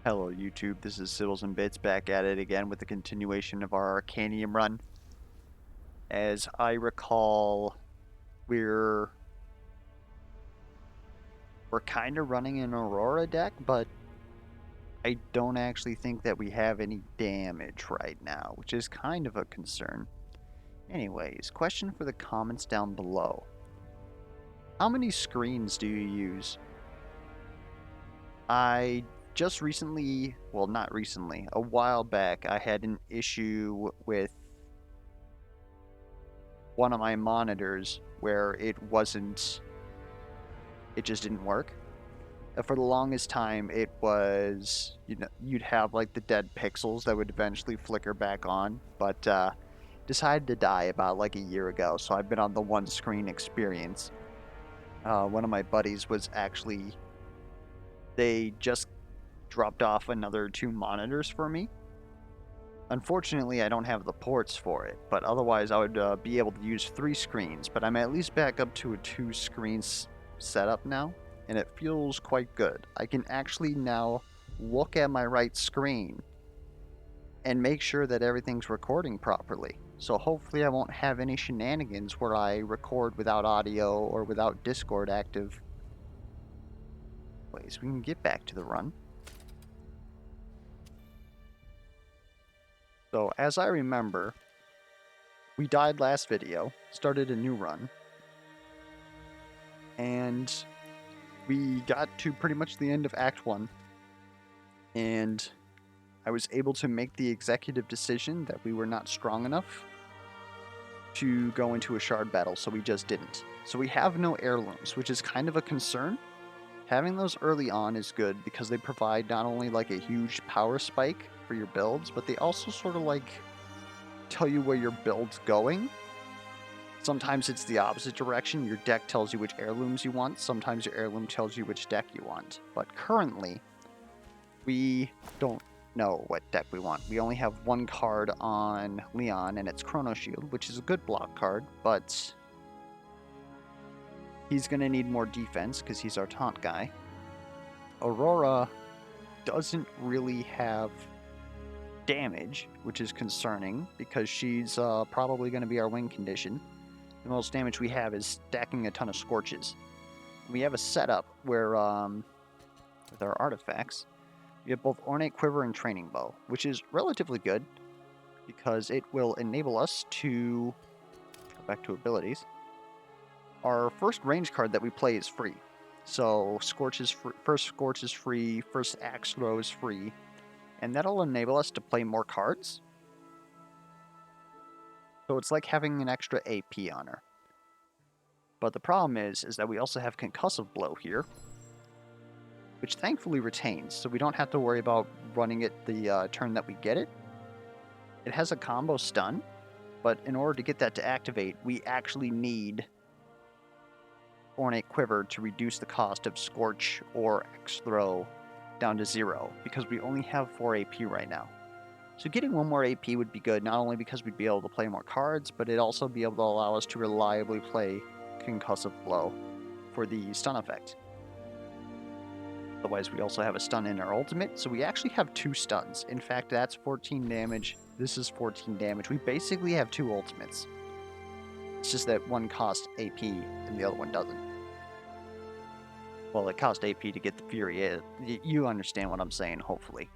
Hello YouTube, this is Siddles and Bits back at it again with the continuation of our Arcanium run. As I recall, we're kind of running an Aurora deck, but I don't actually think that we have any damage right now, which is kind of a concern. Anyways, question for the comments down below. How many screens do you use? I just recently, well not recently, a while back I had an issue with one of my monitors where it just didn't work. For the longest time, it was, you'd have like the dead pixels that would eventually flicker back on, but decided to die about like a year ago, so I've been on the one screen experience. One of my buddies was actually, they just dropped off another 2 monitors for me. Unfortunately, I don't have the ports for it, but otherwise I would be able to use 3 screens, but I'm at least back up to a 2 screens setup now, and it feels quite good. I can actually now look at my right screen and make sure that everything's recording properly. So hopefully I won't have any shenanigans where I record without audio or without Discord active. Anyways, we can get back to the run. So as I remember, we died last video, started a new run, and we got to pretty much the end of Act 1, and I was able to make the executive decision that we were not strong enough to go into a shard battle, so we just didn't. So we have no heirlooms, which is kind of a concern. Having those early on is good because they provide not only like a huge power spike for your builds, but they also sort of like tell you where your build's going. Sometimes it's the opposite direction. Your deck tells you which heirlooms you want. Sometimes your heirloom tells you which deck you want. But currently, we don't know what deck we want. We only have 1 card on Leon, and it's Chrono Shield, which is a good block card, but he's going to need more defense because he's our taunt guy. Aurora doesn't really have damage, which is concerning because she's probably going to be our win condition. The most damage we have is stacking a ton of Scorches. We have a setup where, with our artifacts, we have both Ornate Quiver and Training Bow, which is relatively good because it will enable us to go back to abilities. Our first range card that we play is free. So first Scorch is free, first Axe Throw is free, and that'll enable us to play more cards. So it's like having an extra AP on her. But the problem is that we also have Concussive Blow here, which thankfully retains, so we don't have to worry about running it the turn that we get it. It has a combo stun, but in order to get that to activate, we actually need Ornate Quiver to reduce the cost of Scorch or Axe Throw down to 0, because we only have 4 AP right now. So getting 1 more AP would be good, not only because we'd be able to play more cards, but it'd also be able to allow us to reliably play Concussive Blow for the stun effect. Otherwise, we also have a stun in our ultimate, so we actually have 2 stuns. In fact, that's 14 damage, this is 14 damage. We basically have 2 ultimates. It's just that one costs AP and the other one doesn't. Well, it costs AP to get the Fury. You understand what I'm saying, hopefully.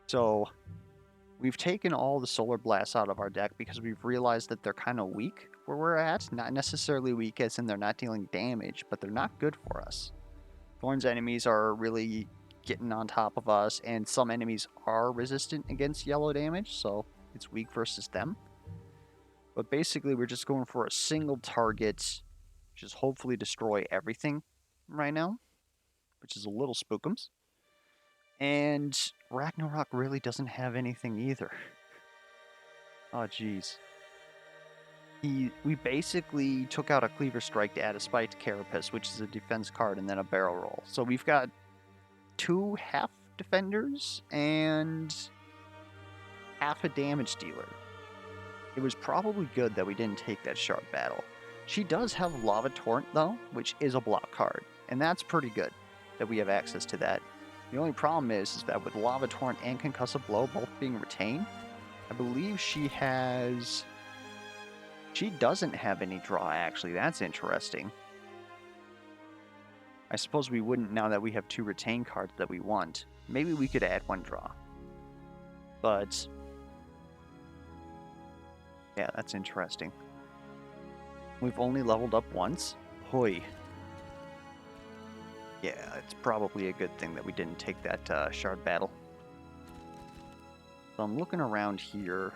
So, we've taken all the Solar Blasts out of our deck because we've realized that they're kind of weak where we're at. Not necessarily weak as in they're not dealing damage, but they're not good for us. Thorn's enemies are really getting on top of us, and some enemies are resistant against yellow damage, so it's weak versus them. But basically, we're just going for a single target, just hopefully destroy everything right now, which is a little spookums. And Ragnarok really doesn't have anything either. Oh, jeez. We basically took out a Cleaver Strike to add a Spiked Carapace, which is a defense card, and then a Barrel Roll. So we've got 2 half defenders and half a damage dealer. It was probably good that we didn't take that Shard Battle. She does have Lava Torrent, though, which is a block card, and that's pretty good that we have access to that. The only problem is that with Lava Torrent and Concussive Blow both being retained, I believe she has... She doesn't have any draw, actually. That's interesting. I suppose we wouldn't now that we have 2 retain cards that we want. Maybe we could add 1 draw. But... yeah, that's interesting. We've only leveled up once. Hoi. Yeah, it's probably a good thing that we didn't take that shard battle. So I'm looking around here.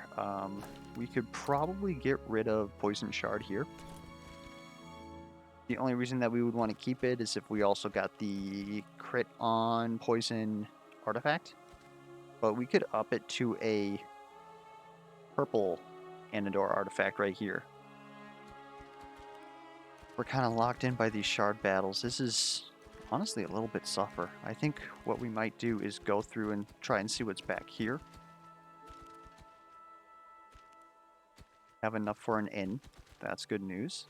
We could probably get rid of Poison Shard here. The only reason that we would want to keep it is if we also got the crit on Poison Artifact. But we could up it to a purple Anador Artifact right here. We're kind of locked in by these shard battles. This is honestly a little bit suffer. I think what we might do is go through and try and see what's back here. Have enough for an inn. That's good news.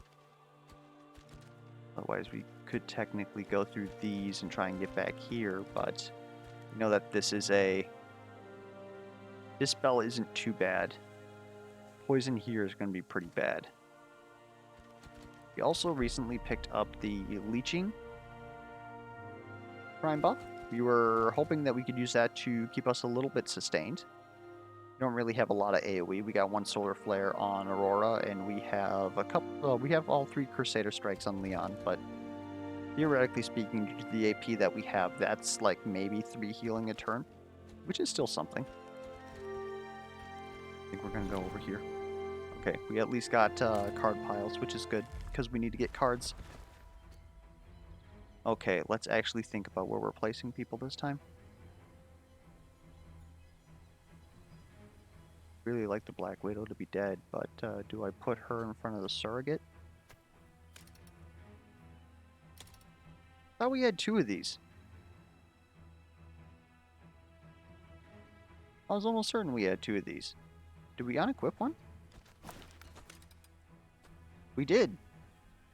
Otherwise, we could technically go through these and try and get back here, but we know that this is a... Dispel isn't too bad. Poison here is going to be pretty bad. We also recently picked up the Leeching Prime buff. We were hoping that we could use that to keep us a little bit sustained. We don't really have a lot of AoE. We got 1 Solar Flare on Aurora, and we have a couple. We have all 3 Crusader Strikes on Leon, but theoretically speaking, due to the AP that we have, that's like maybe 3 healing a turn, which is still something. I think we're gonna go over here. Okay, we at least got card piles, which is good because we need to get cards. Okay, let's actually think about where we're placing people this time. Really like the Black Widow to be dead, but do I put her in front of the Surrogate? I thought we had 2 of these. I was almost certain we had 2 of these. Did we unequip one? We did.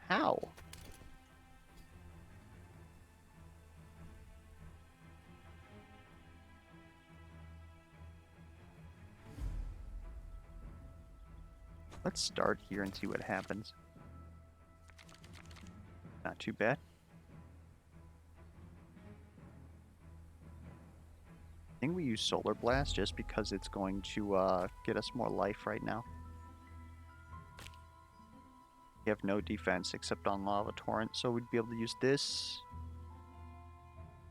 How? Let's start here and see what happens. Not too bad. I think we use Solar Blast just because it's going to get us more life right now. We have no defense except on Lava Torrent, so we'd be able to use this.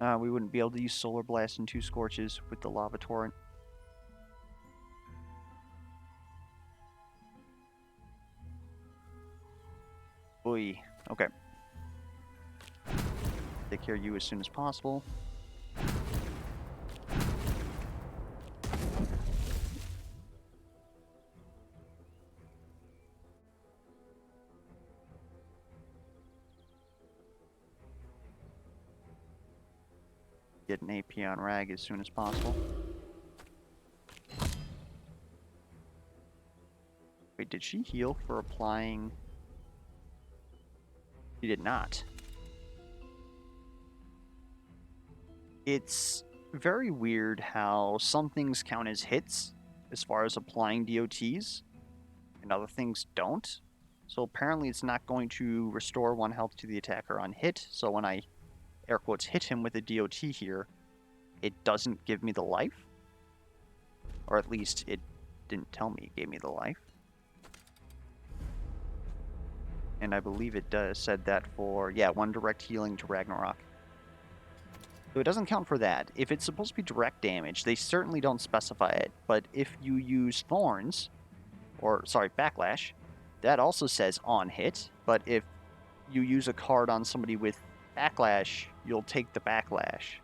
We wouldn't be able to use Solar Blast and 2 Scorches with the Lava Torrent. Oy. Okay. Take care of you as soon as possible. Get an AP on Rag as soon as possible. Wait, did she heal for applying? She did not. It's very weird how some things count as hits as far as applying DOTs and other things don't. So apparently it's not going to restore 1 health to the attacker on hit, so when I air quotes hit him with a DOT here, it doesn't give me the life. Or at least it didn't tell me it gave me the life. And I believe it said that for, yeah, 1 direct healing to Ragnarok. So it doesn't count for that. If it's supposed to be direct damage, they certainly don't specify it. But if you use Thorns, or sorry, Backlash, that also says on hit. But if you use a card on somebody with Backlash, you'll take the Backlash.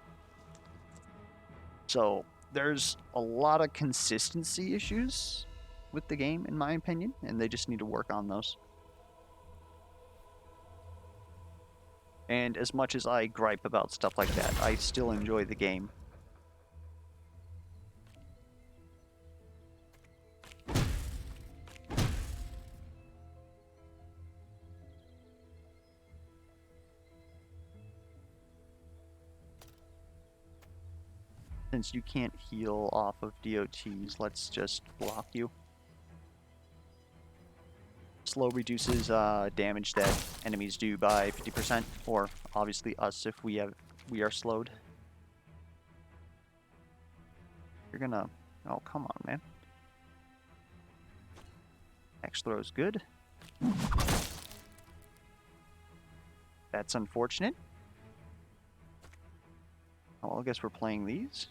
So there's a lot of consistency issues with the game, in my opinion, and they just need to work on those. And as much as I gripe about stuff like that, I still enjoy the game. Since you can't heal off of DOTs, let's just block you. Slow reduces damage that enemies do by 50%, or obviously us if we are slowed. You're gonna... Oh, come on, man. X throw is good. That's unfortunate. Oh, well, I guess we're playing these.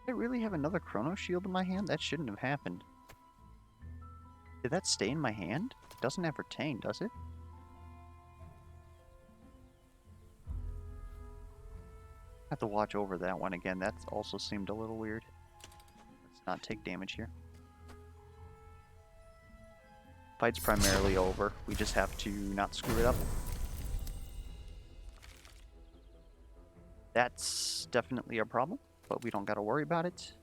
I really have another Chrono Shield in my hand? That shouldn't have happened. Did that stay in my hand? It doesn't have retain, does it? I have to watch over that one again. That also seemed a little weird. Let's not take damage here. Fight's primarily over. We just have to not screw it up. That's definitely a problem, but we don't gotta worry about it.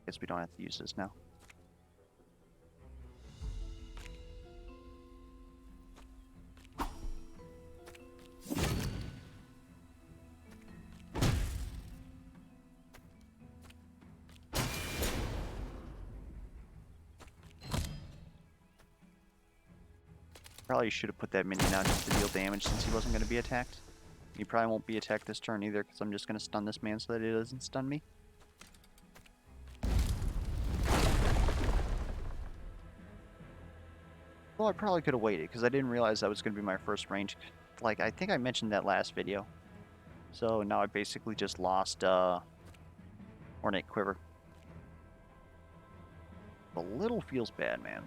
Guess we don't have to use this now. Probably should have put that minion out just to deal damage since he wasn't going to be attacked. He probably won't be attacked this turn either because I'm just going to stun this man so that he doesn't stun me. Well, I probably could have waited because I didn't realize that was going to be my first range. Like, I think I mentioned that last video. So now I basically just lost Ornate Quiver. A little feels bad, man.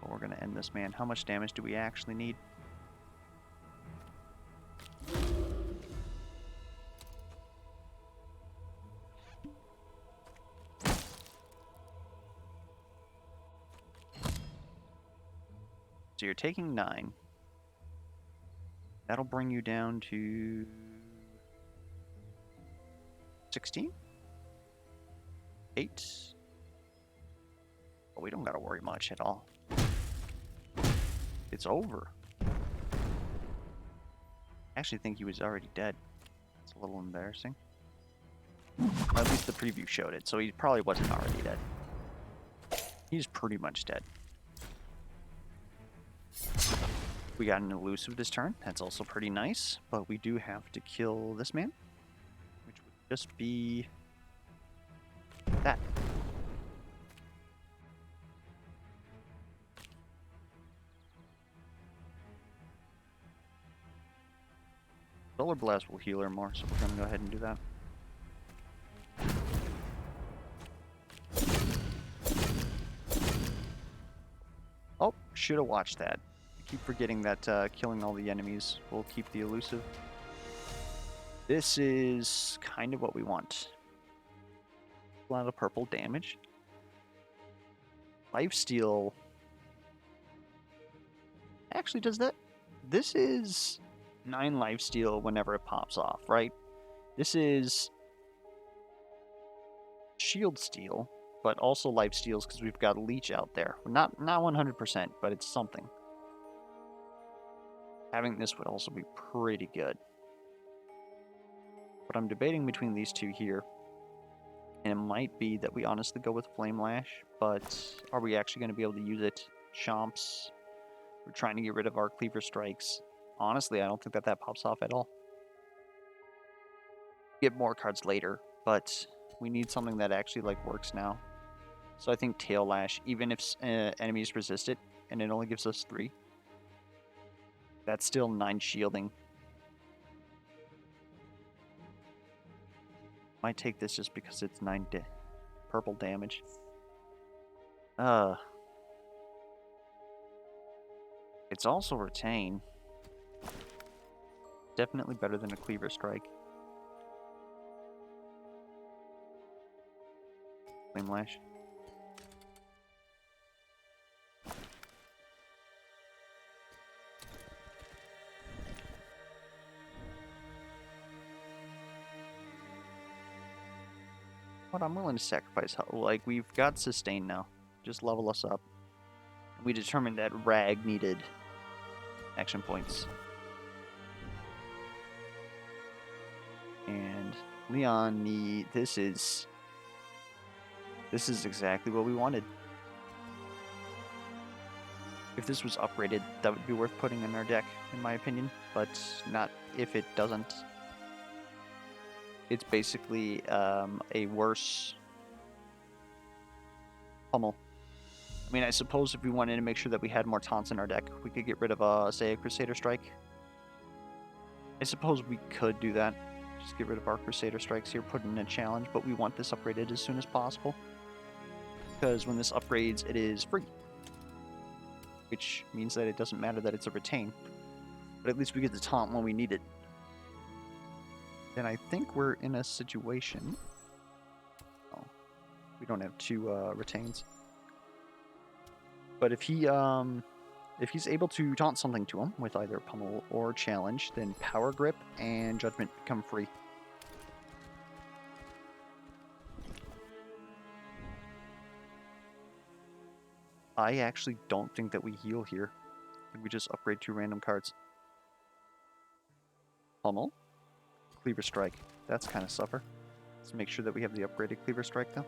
But we're going to end this man. How much damage do we actually need? So you're taking 9. That'll bring you down to 16? 8? Well, we don't gotta worry much at all. It's over. I actually think he was already dead. It's a little embarrassing. Or at least the preview showed it, so he probably wasn't already dead. He's pretty much dead. We got an elusive this turn. That's also pretty nice, but we do have to kill this man, which would just be that. Solar Blast will heal her more, so we're going to go ahead and do that. Oh, should have watched that. I keep forgetting that killing all the enemies will keep the elusive. This is kind of what we want. A lot of purple damage. Lifesteal actually does that. This is 9 lifesteal whenever it pops off, right? This is shield steal, but also life steals because we've got leech out there. Not 100%, but it's something. Having this would also be pretty good. But I'm debating between these two here. And it might be that we honestly go with Flame Lash, but are we actually going to be able to use it? Chomps. We're trying to get rid of our Cleaver Strikes. Honestly, I don't think that pops off at all. Get more cards later, but we need something that actually like works now. So I think Tail Lash, even if enemies resist it, and it only gives us 3, that's still 9 shielding. Might take this just because it's 9 purple damage. It's also retain. Definitely better than a cleaver strike. Flame lash. But I'm willing to sacrifice. Like, we've got sustain now. Just level us up. We determined that Rag needed action points. And Leon this is exactly what we wanted. If this was upgraded, that would be worth putting in our deck, in my opinion, but not if it doesn't. It's basically a worse pummel. I mean, I suppose if we wanted to make sure that we had more taunts in our deck, we could get rid of, say, a Crusader Strike. I suppose we could do that. Just get rid of our Crusader Strikes here, put in a challenge, but we want this upgraded as soon as possible. Because when this upgrades, it is free. Which means that it doesn't matter that it's a retain. But at least we get the taunt when we need it. Then I think we're in a situation... Oh, we don't have two retains. But if he's able to taunt something to him with either pummel or challenge, then Power Grip and Judgment become free. I actually don't think that we heal here. I think we just upgrade 2 random cards. Pummel. Cleaver Strike. That's kind of suffer. Let's make sure that we have the upgraded Cleaver Strike, though.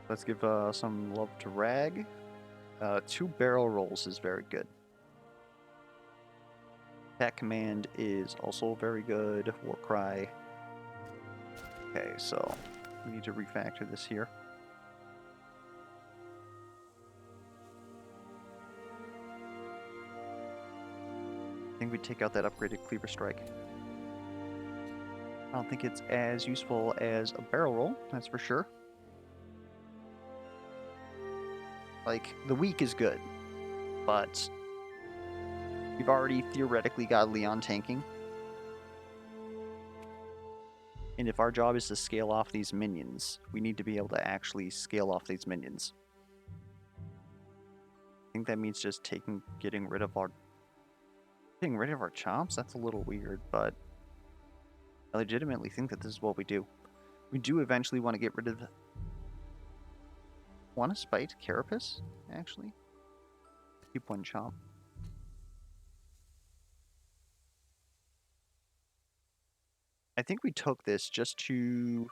Let's give some love to Rag. 2 barrel rolls is very good. Attack Command is also very good. Warcry. Okay, so we need to refactor this here. I think we take out that upgraded Cleaver Strike. I don't think it's as useful as a barrel roll, that's for sure. Like, the weak is good, but we've already theoretically got Leon tanking. And if our job is to scale off these minions, we need to be able to actually scale off these minions. I think that means just getting rid of our chomps? That's a little weird, but I legitimately think that this is what we do. We do eventually want to get rid of the... Want to spite Carapace, actually? Keep 1 chomp. I think we took this just to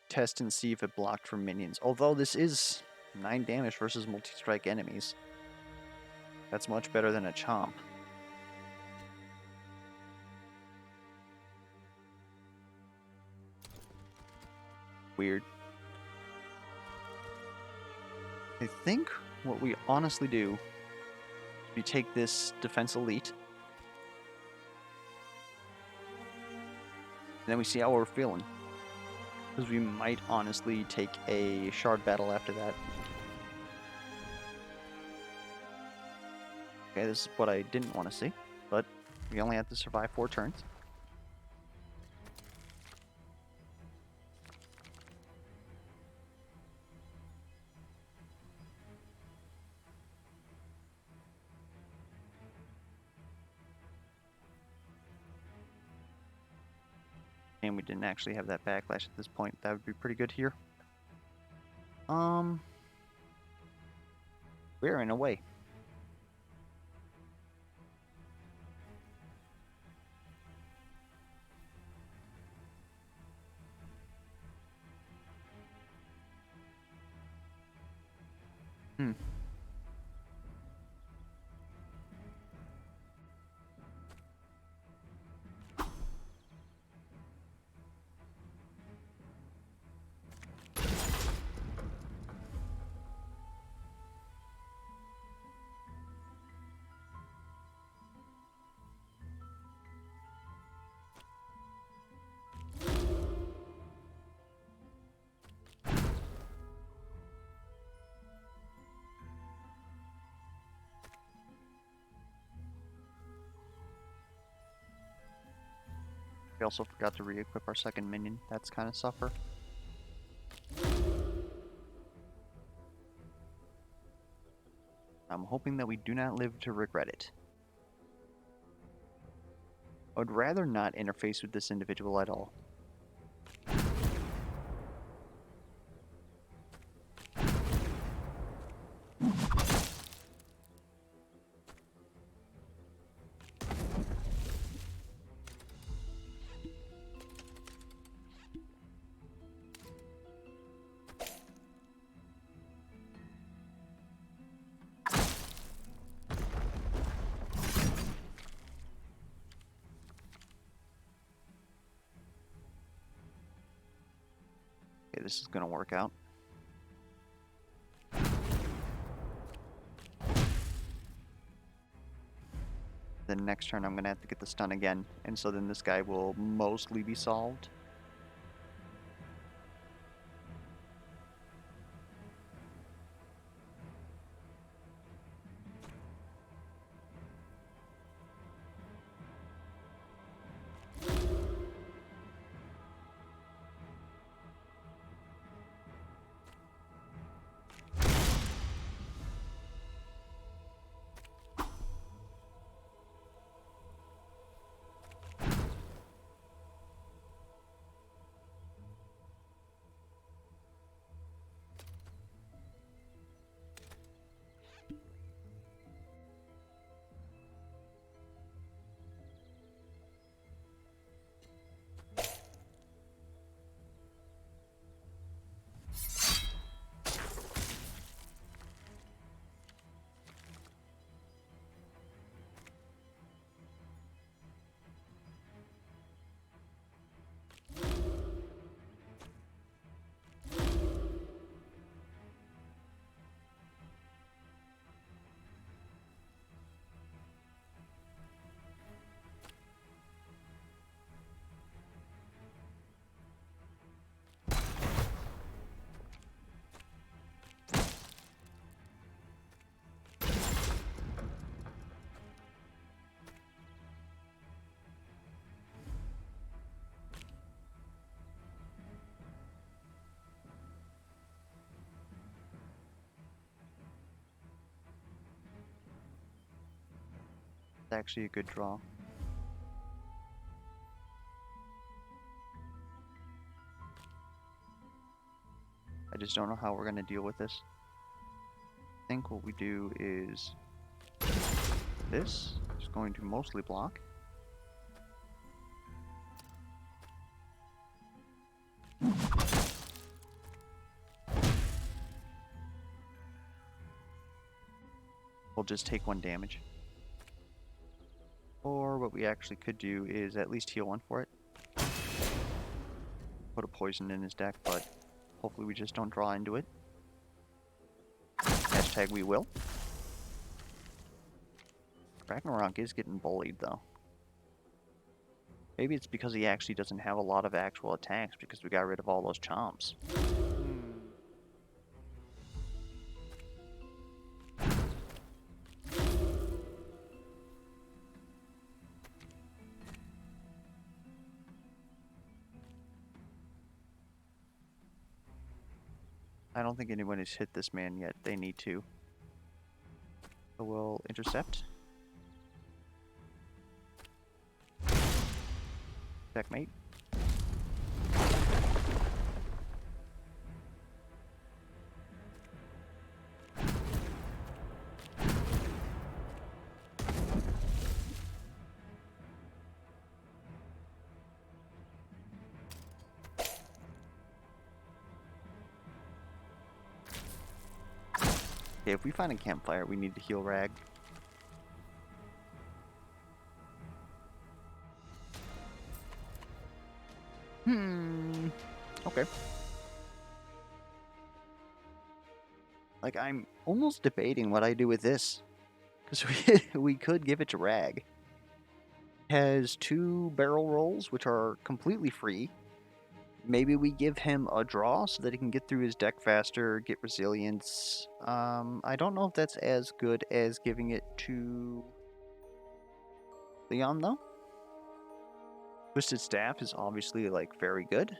test and see if it blocked for minions. Although this is 9 damage versus multi-strike enemies. That's much better than a chomp. Weird. I think what we honestly do is we take this Defense Elite, and then we see how we're feeling. Because we might honestly take a Shard Battle after that. Okay, this is what I didn't want to see, but we only have to survive 4 turns. And we didn't actually have that backlash at this point. That would be pretty good here. We're in a way. We also forgot to re-equip our second minion. That's kind of suffer. I'm hoping that we do not live to regret it. I would rather not interface with this individual at all. Okay, this is going to work out. Then next turn I'm going to have to get the stun again, and so then this guy will mostly be solved. It's actually a good draw. I just don't know how we're going to deal with this. I think what we do is this is going to mostly block. We'll just take 1 damage. Or what we actually could do is at least heal 1 for it. Put a poison in his deck, but hopefully we just don't draw into it. Hashtag we will. Ragnarok is getting bullied though. Maybe it's because he actually doesn't have a lot of actual attacks because we got rid of all those chomps. I don't think anyone has hit this man yet. They need to. So we'll intercept. Checkmate. Okay, if we find a campfire, we need to heal Rag. Okay. Like, I'm almost debating what I do with this. Because we could give it to Rag. Has 2 barrel rolls, which are completely free. Maybe we give him a draw so that he can get through his deck faster, get resilience. I don't know if that's as good as giving it to Leon, though. Twisted Staff is obviously, like, very good.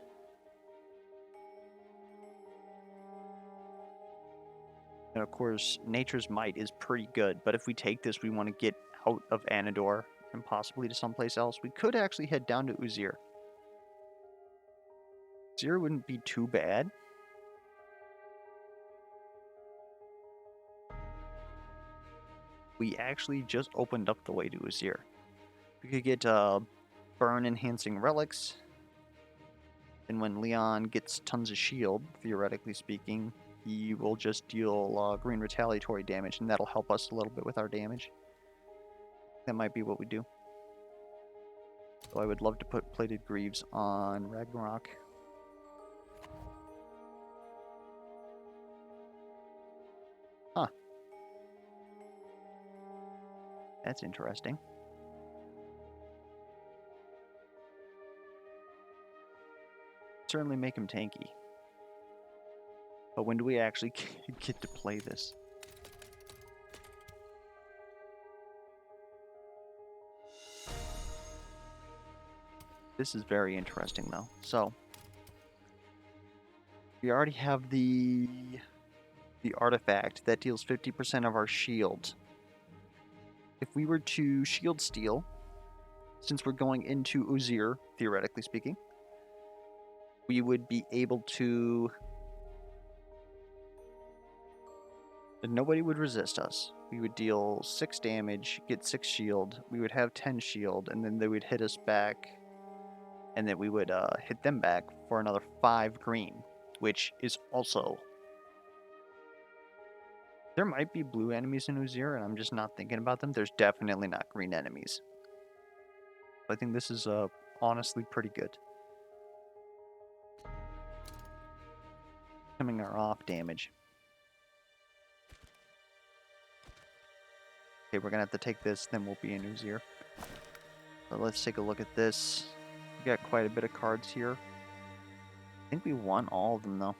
And of course, Nature's Might is pretty good, but if we take this, we want to get out of Anador and possibly to someplace else. We could actually head down to Uzir. Uzir wouldn't be too bad. We actually just opened up the way to Uzir. We could get burn-enhancing relics, and when Leon gets tons of shield, theoretically speaking, he will just deal green retaliatory damage, and that'll help us a little bit with our damage. That might be what we do. So I would love to put Plated Greaves on Ragnarok. Huh. That's interesting. Certainly make him tanky. But when do we actually get to play this? This is very interesting, though. So, we already have the artifact that deals 50% of our shield. If we were to shield steal, since we're going into Uzir, theoretically speaking, we would be able to... Nobody would resist us. We would deal 6 damage, get 6 shield, we would have 10 shield, and then they would hit us back, and then we would hit them back for another 5 green, which is also... There might be blue enemies in Uzir, and I'm just not thinking about them. There's definitely not green enemies. I think this is honestly pretty good. Coming our off damage. Okay, we're gonna have to take this, then we'll be in Uzir. So let's take a look at this. We got quite a bit of cards here. I think we want all of them though.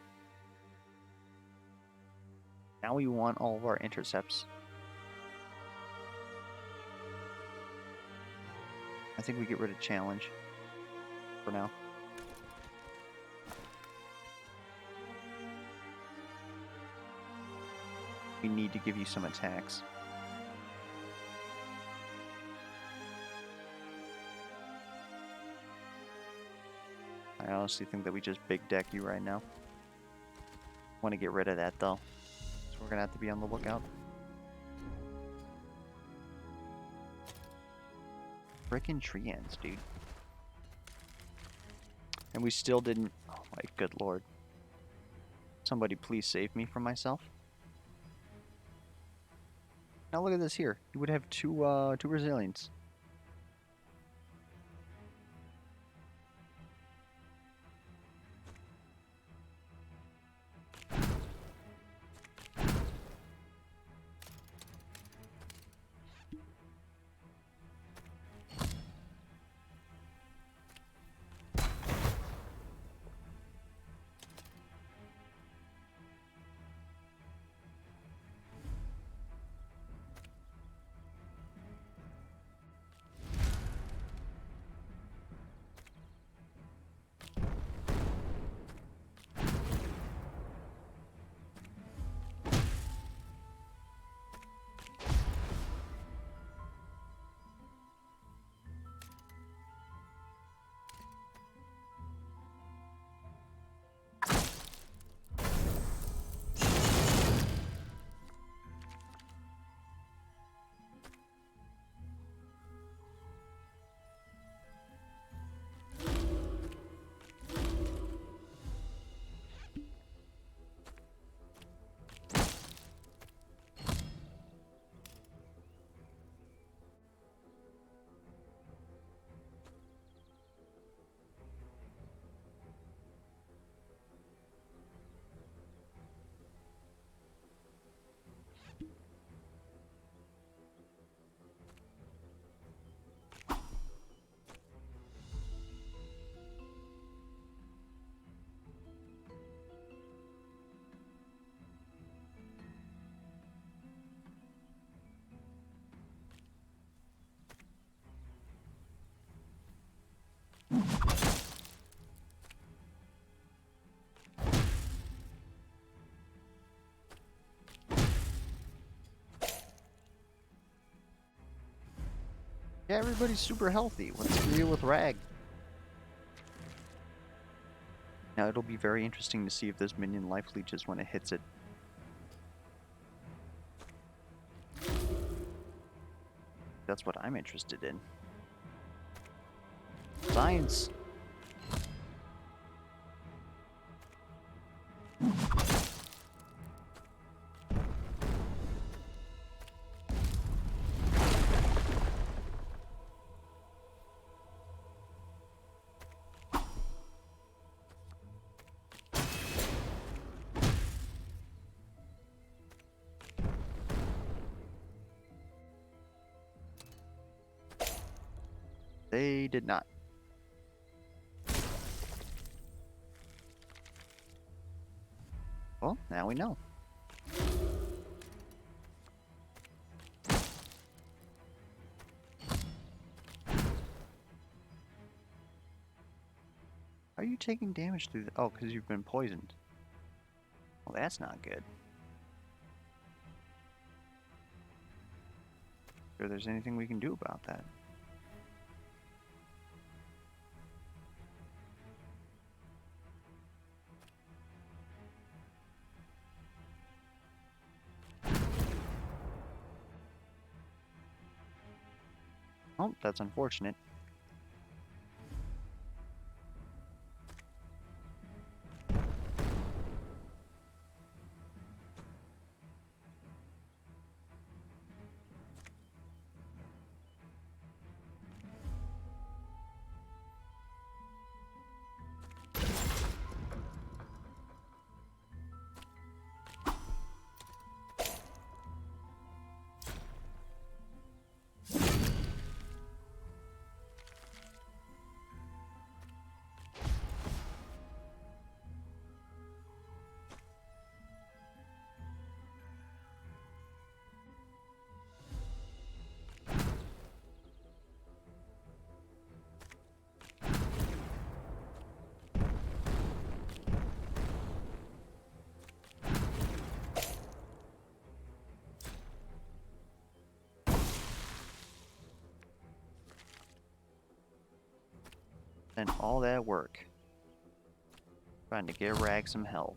Now we want all of our intercepts. I think we get rid of challenge for now. We need to give you some attacks. I honestly think that we just big deck you right now. Want to get rid of that though. So we're gonna have to be on the lookout. Frickin' Treants, dude. And we still didn't... Oh my good lord. Somebody please save me from myself. Now look at this here. You would have two resilience. Yeah, everybody's super healthy. What's the deal with Rag? Now, it'll be very interesting to see if this minion life leeches when it hits it. That's what I'm interested in. Science! They did not. Well, now we know. Are you taking damage through the... Oh, because you've been poisoned. Well, that's not good. Sure there's anything we can do about that. Oh, that's unfortunate. And all that work trying to get Rag some health.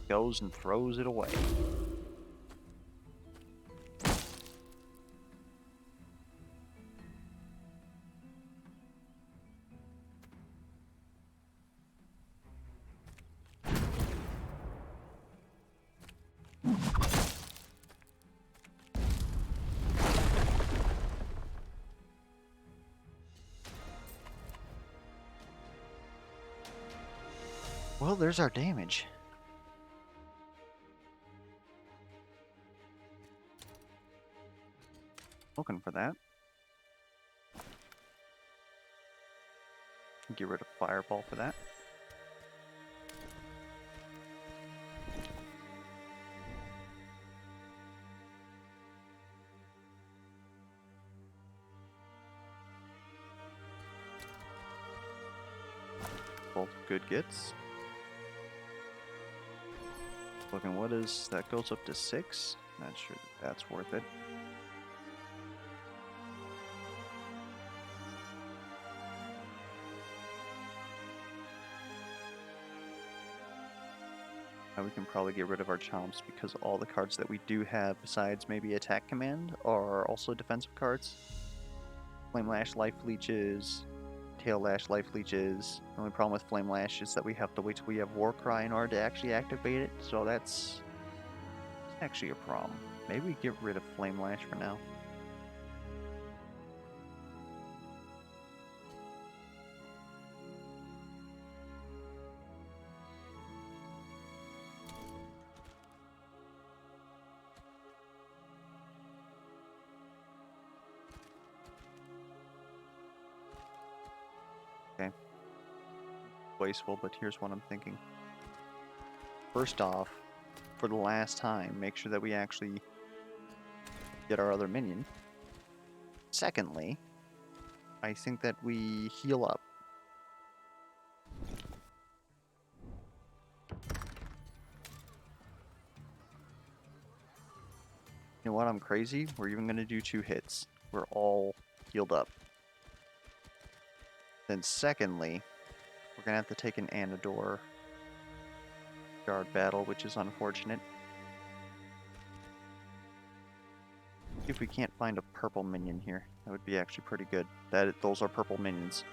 Goes and throws it away. Well, there's our damage. Looking for that. Get rid of Fireball for that. Both good gets. Looking, what is that? Goes up to 6. Not sure that's worth it. Now we can probably get rid of our chomps because all the cards that we do have besides maybe attack command are also defensive cards. Flame Lash, Life Leeches, Tail Lash, Life Leeches. The only problem with Flame Lash is that we have to wait till we have War Cry in order to actually activate it, so that's actually a problem. Maybe we get rid of Flame Lash for now. Okay. Wasteful, but here's what I'm thinking. First off, for the last time, make sure that we actually get our other minion. Secondly, I think that we heal up. You know what? I'm crazy. We're even going to do 2 hits. We're all healed up. Then secondly, we're going to have to take an Anador guard battle, which is unfortunate. See if we can't find a purple minion here. That would be actually pretty good. Those are purple minions.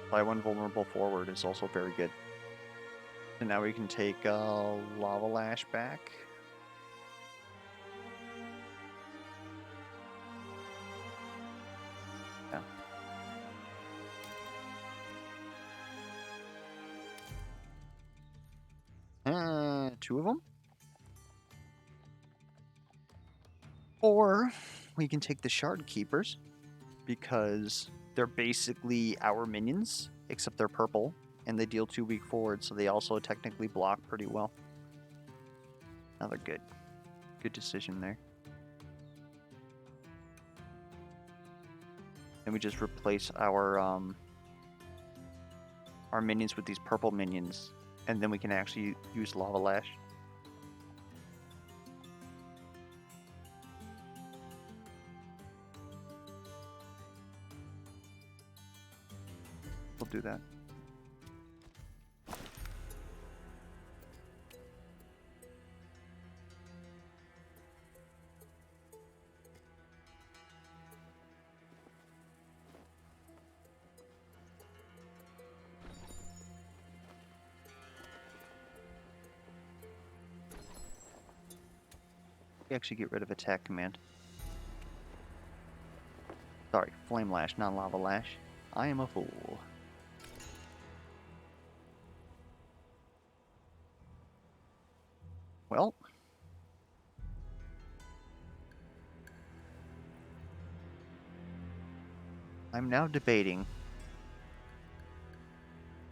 Apply 1 vulnerable forward is also very good. And now we can take Lava Lash back. Yeah. 2 of them. Or we can take the Shard Keepers, because they're basically our minions, except they're purple, and they deal 2 weak forward, so they also technically block pretty well. Another good decision there. And we just replace our minions with these purple minions, and then we can actually use Lava Lash. We'll do that. We actually get rid of attack command. Sorry, Flame Lash, not Lava Lash. I am a fool. Well, I'm now debating,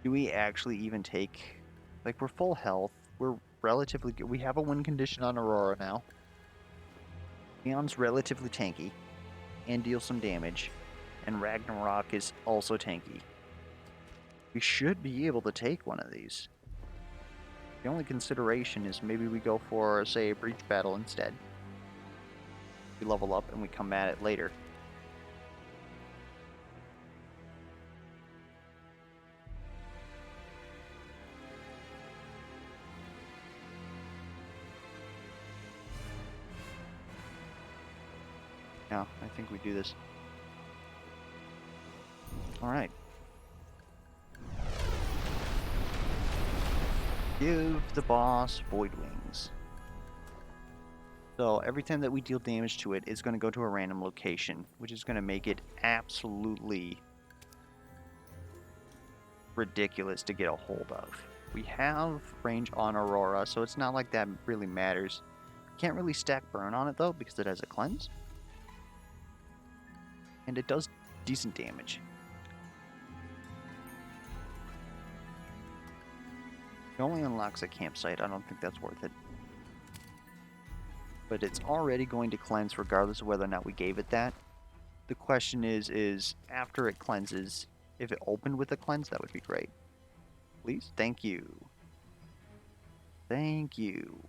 do we actually even take, like, we're full health, we're relatively good, we have a win condition on Aurora now. Leon's relatively tanky, and deals some damage, and Ragnarok is also tanky. We should be able to take one of these. The only consideration is maybe we go for, say, a Breach Battle instead. We level up and we come at it later. Yeah, I think we do this. Alright. Give the boss Void Wings. So every time that we deal damage to it, it's going to go to a random location, which is going to make it absolutely ridiculous to get a hold of. We have range on Aurora, so it's not like that really matters. Can't really stack burn on it though, because it has a cleanse. And it does decent damage. It only unlocks a campsite. I don't think that's worth it. But it's already going to cleanse regardless of whether or not we gave it that. The question is after it cleanses, if it opened with a cleanse, that would be great. Please? Thank you. Thank you.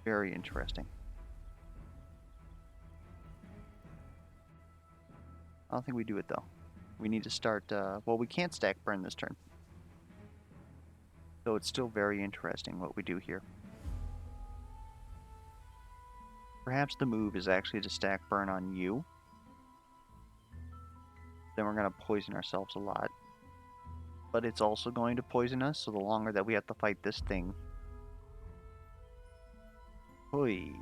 Very interesting. I don't think we do it though. We need to start, well, we can't stack burn this turn. So it's still very interesting what we do here. Perhaps the move is actually to stack burn on you. Then we're going to poison ourselves a lot. But it's also going to poison us, so the longer that we have to fight this thing. Hoi.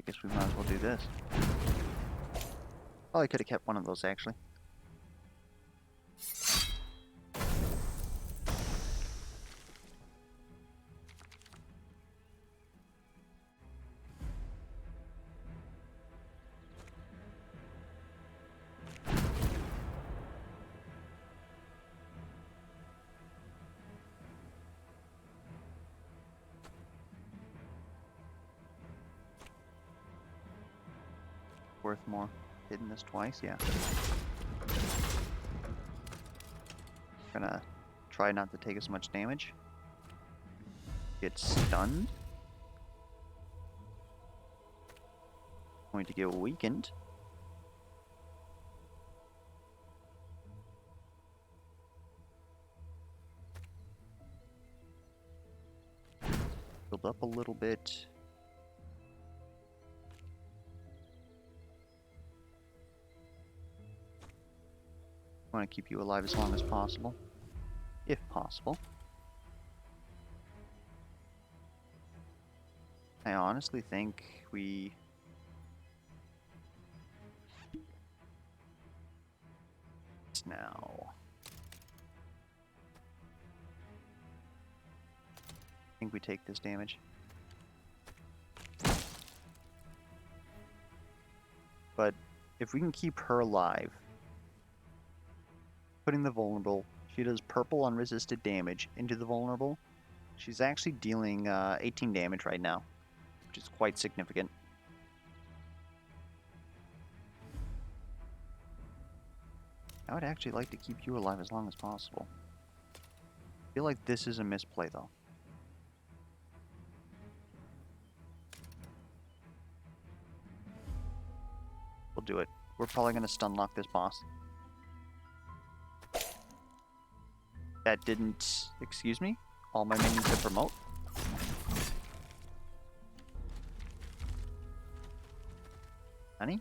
Guess we might as well do this. Probably could have kept one of those, actually. Worth more. Hitting this twice, yeah. Gonna try not to take as much damage. Get stunned. Going to get weakened. Build up a little bit. I want to keep you alive as long as possible, if possible. I honestly think we... now. I think we take this damage. But if we can keep her alive, putting the vulnerable, she does purple unresisted damage into the vulnerable. She's actually dealing 18 damage right now, which is quite significant. I would actually like to keep you alive as long as possible. I feel like this is a misplay, though. We'll do it. We're probably going to stun lock this boss. That didn't... excuse me? All my minions to promote. Honey?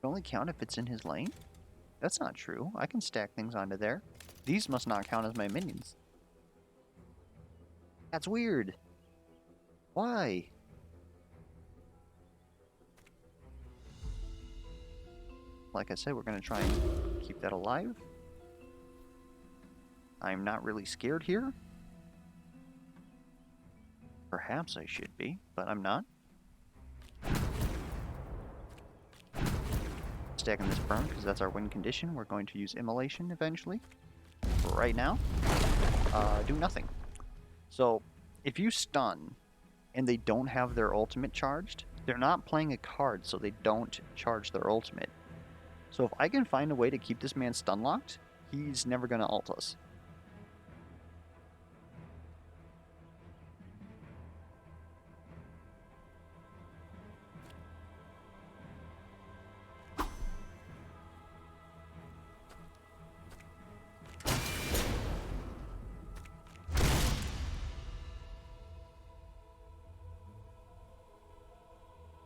It only count if it's in his lane? That's not true. I can stack things onto there. These must not count as my minions. That's weird. Why? Like I said, we're going to try and keep that alive. I'm not really scared here. Perhaps I should be, but I'm not. Stacking this burn because that's our win condition. We're going to use immolation eventually. For right now, do nothing. So if you stun and they don't have their ultimate charged, they're not playing a card, so they don't charge their ultimate. So if I can find a way to keep this man stun locked, he's never going to ult us.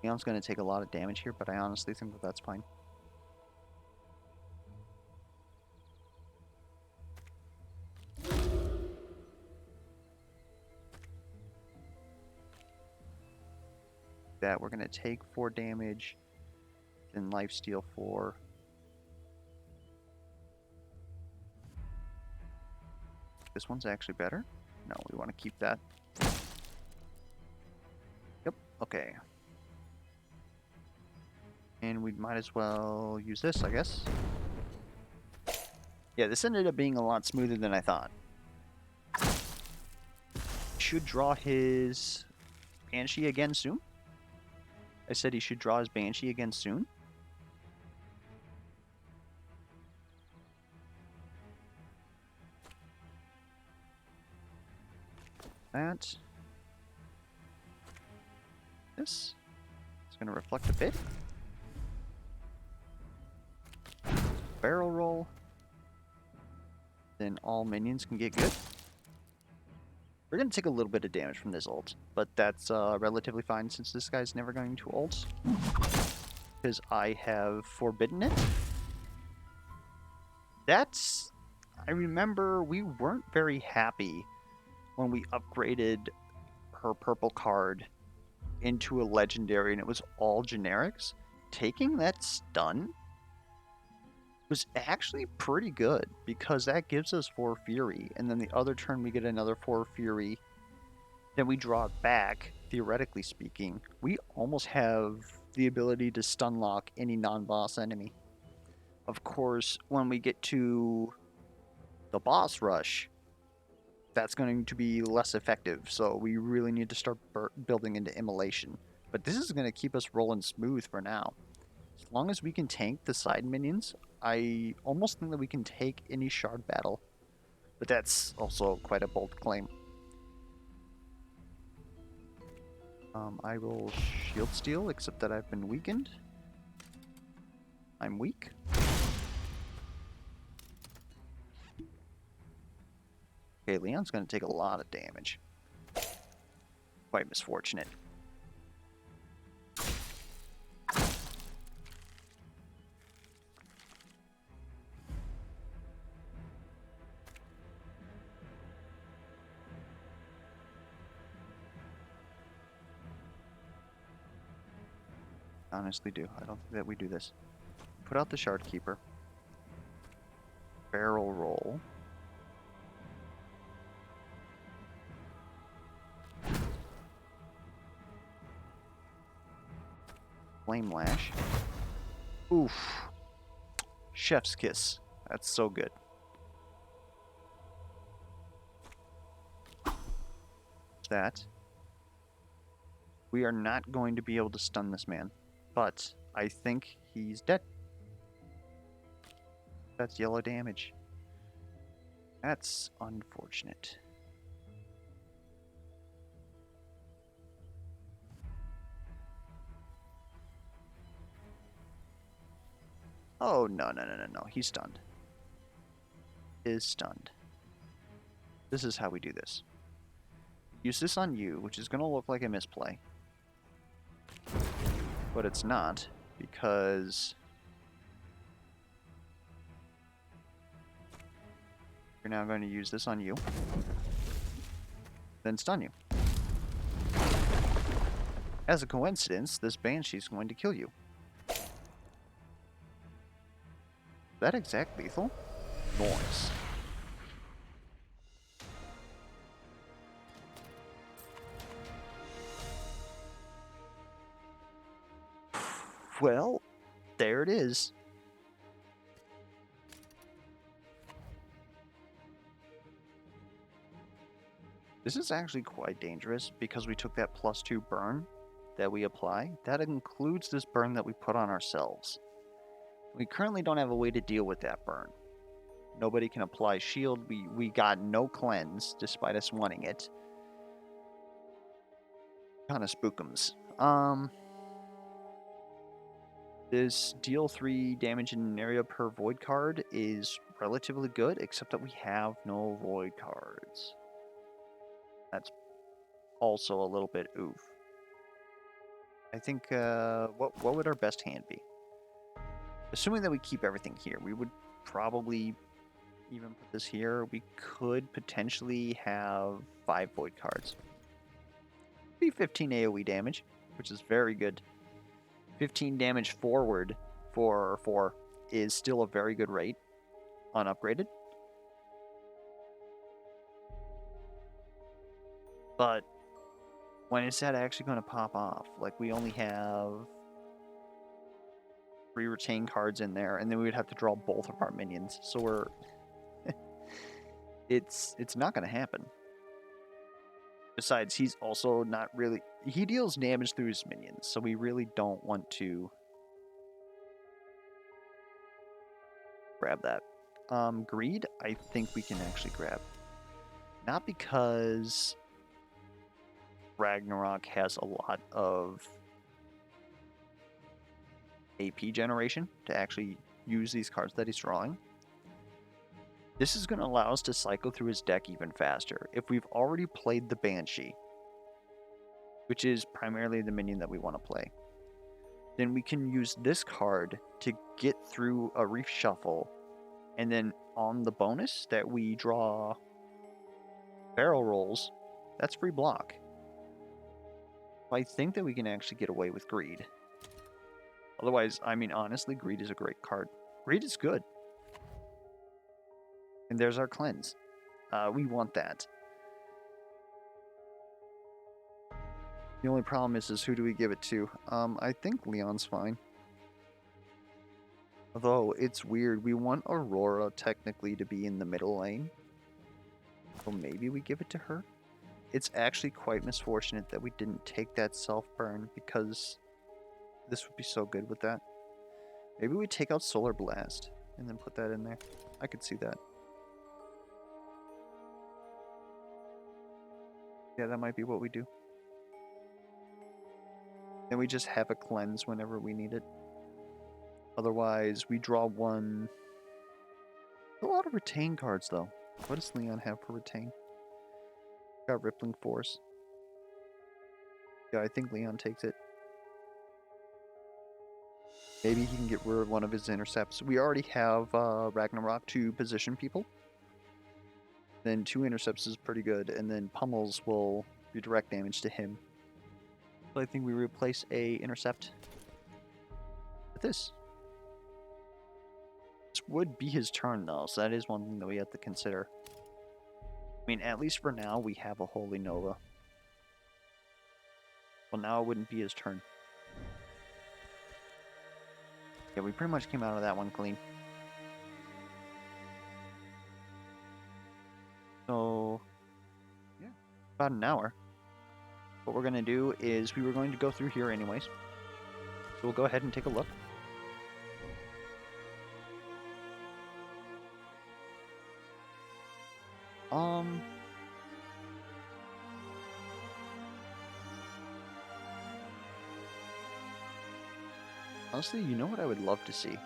Leon's going to take a lot of damage here, but I honestly think that that's fine. That we're going to take 4 damage, then lifesteal 4. This one's actually better. No, we want to keep that. Yep, okay. And we might as well use this, I guess. Yeah, this ended up being a lot smoother than I thought. Should draw his Banshee again soon. I said he should draw his Banshee again soon. That. This. It's going to reflect a bit. Barrel roll. then all minions can get good. We're going to take a little bit of damage from this ult, but that's relatively fine since this guy's never going to ult. Because I have forbidden it. I remember we weren't very happy when we upgraded her purple card into a legendary and it was all generics. Taking that stun was actually pretty good because that gives us 4 Fury, and then the other turn we get another 4 Fury. Then we draw it back, theoretically speaking. We almost have the ability to stun lock any non-boss enemy. Of course, when we get to the boss rush, that's going to be less effective, so we really need to start building into immolation. But this is going to keep us rolling smooth for now. As long as we can tank the side minions, I almost think that we can take any shard battle. But that's also quite a bold claim. I will shield steal, except that I've been weakened. I'm weak. Okay, Leon's going to take a lot of damage. Quite misfortunate. Honestly do. I don't think that we do this. Put out the Shard Keeper. Barrel roll. Flame Lash. Oof. Chef's Kiss. That's so good. That. We are not going to be able to stun this man, but I think he's dead. That's yellow damage. That's unfortunate. Oh, no. He's stunned. Is stunned. This is how we do this. Use this on you, which is going to look like a misplay. But it's not, because you're now going to use this on you. Then stun you. As a coincidence, this Banshee's going to kill you. Is that exact lethal? Noise. Well, there it is. This is actually quite dangerous because we took that +2 burn that we apply. That includes this burn that we put on ourselves. We currently don't have a way to deal with that burn. Nobody can apply shield. We got no cleanse despite us wanting it. Kind of spookums. This deal 3 damage in an area per void card is relatively good, except that we have no void cards. That's also a little bit oof. I think, what would our best hand be? Assuming that we keep everything here, we would probably even put this here. We could potentially have 5 void cards. Be 15 AoE damage, which is very good. 15 damage forward for 4 is still a very good rate, unupgraded. But when is that actually going to pop off? Like, we only have 3 retain cards in there, and then we would have to draw both of our minions. So we're... it's not going to happen. Besides, he's also not really... He deals damage through his minions, so we really don't want to grab that. Greed, I think we can actually grab. Not because Ragnarok has a lot of AP generation to actually use these cards that he's drawing. This is going to allow us to cycle through his deck even faster. If we've already played the Banshee, which is primarily the minion that we want to play, then we can use this card to get through a Reef Shuffle, and then on the bonus that we draw barrel rolls, that's free block. I think that we can actually get away with Greed. Otherwise, I mean, honestly, Greed is a great card. Greed is good. And there's our cleanse. We want that. The only problem is who do we give it to? I think Leon's fine. Although, it's weird. We want Aurora technically to be in the middle lane. So maybe we give it to her? It's actually quite misfortunate that we didn't take that self-burn because this would be so good with that. Maybe we take out Solar Blast and then put that in there. I could see that. Yeah, that might be what we do. Then we just have a cleanse whenever we need it. Otherwise, we draw one. A lot of retain cards, though. What does Leon have for retain? Got Rippling Force. Yeah, I think Leon takes it. Maybe he can get rid of one of his intercepts. We already have Ragnarok to position people. Then 2 intercepts is pretty good, and then Pummels will do direct damage to him. So I think we replace a intercept with this. This would be his turn, though, so that is one thing that we have to consider. I mean, at least for now, we have a Holy Nova. Well, now it wouldn't be his turn. Yeah, we pretty much came out of that one clean. So, yeah, about an hour. What we're going to do is we were going to go through here anyways. So we'll go ahead and take a look. Honestly, you know what I would love to see?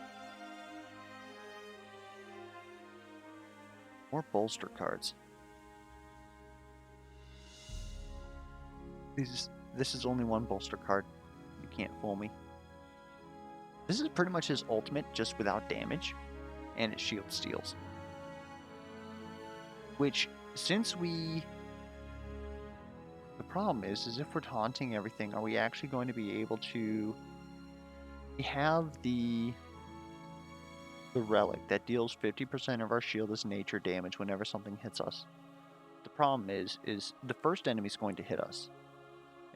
More bolster cards. This is only one bolster card. You can't fool me. This is pretty much his ultimate, just without damage, and it shield steals. Which, since we... The problem is if we're taunting everything, are we actually going to be able to... We have the relic that deals 50% of our shield as nature damage whenever something hits us. The problem is the first enemy is going to hit us,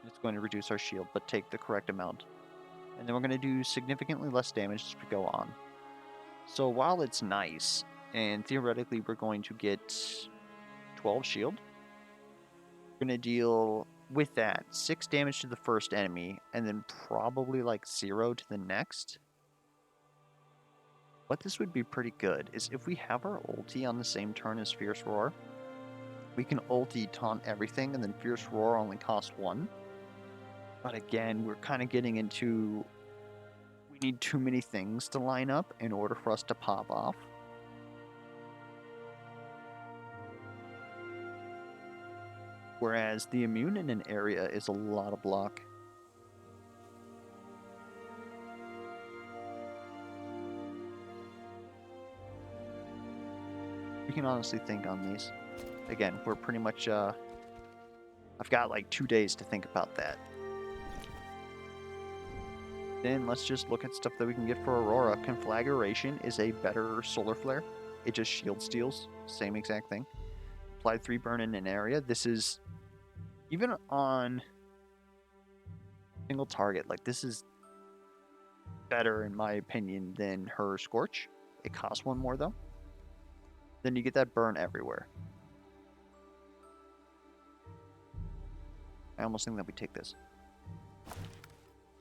and it's going to reduce our shield, but take the correct amount. And then we're going to do significantly less damage as we go on. So while it's nice, and theoretically we're going to get 12 shield, we're going to deal with that 6 damage to the first enemy, and then probably like 0 to the next. What this would be pretty good is if we have our ulti on the same turn as Fierce Roar, we can ulti taunt everything, and then Fierce Roar only costs 1. But again, we're kind of getting into... We need too many things to line up in order for us to pop off. Whereas the immune in an area is a lot of block. We can honestly think on these. Again, we're pretty much, I've got like 2 days to think about that. Then let's just look at stuff that we can get for Aurora. Conflagration is a better Solar Flare. It just shield steals, same exact thing. Apply 3 burn in an area. This is, even on single target, like this is better in my opinion than her Scorch. It costs 1 more though. Then you get that burn everywhere. I almost think that we take this.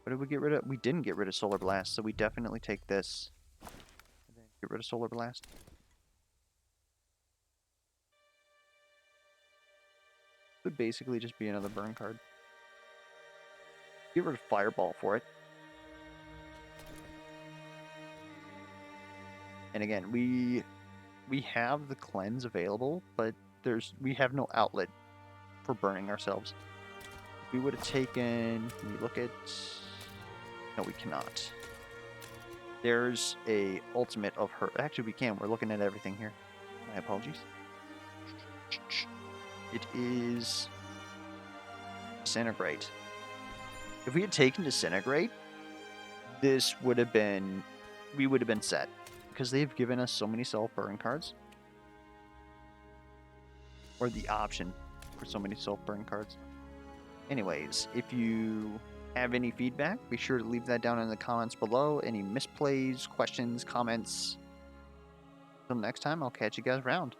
What did we get rid of? We didn't get rid of Solar Blast, so we definitely take this. And then get rid of Solar Blast. Would basically just be another burn card. Get rid of Fireball for it. And again, we we have the cleanse available, but we have no outlet for burning ourselves. If we would have taken, can we look at? No, we cannot. There's a ultimate of her. Actually, we can. We're looking at everything here. My apologies. It is disintegrate. If we had taken disintegrate, this would have been, we would have been set because they've given us so many self-burn cards, or the option for so many self-burn cards. Anyways, if you have any feedback, be sure to leave that down in the comments below. Any misplays, questions, comments. Until next time, I'll catch you guys around.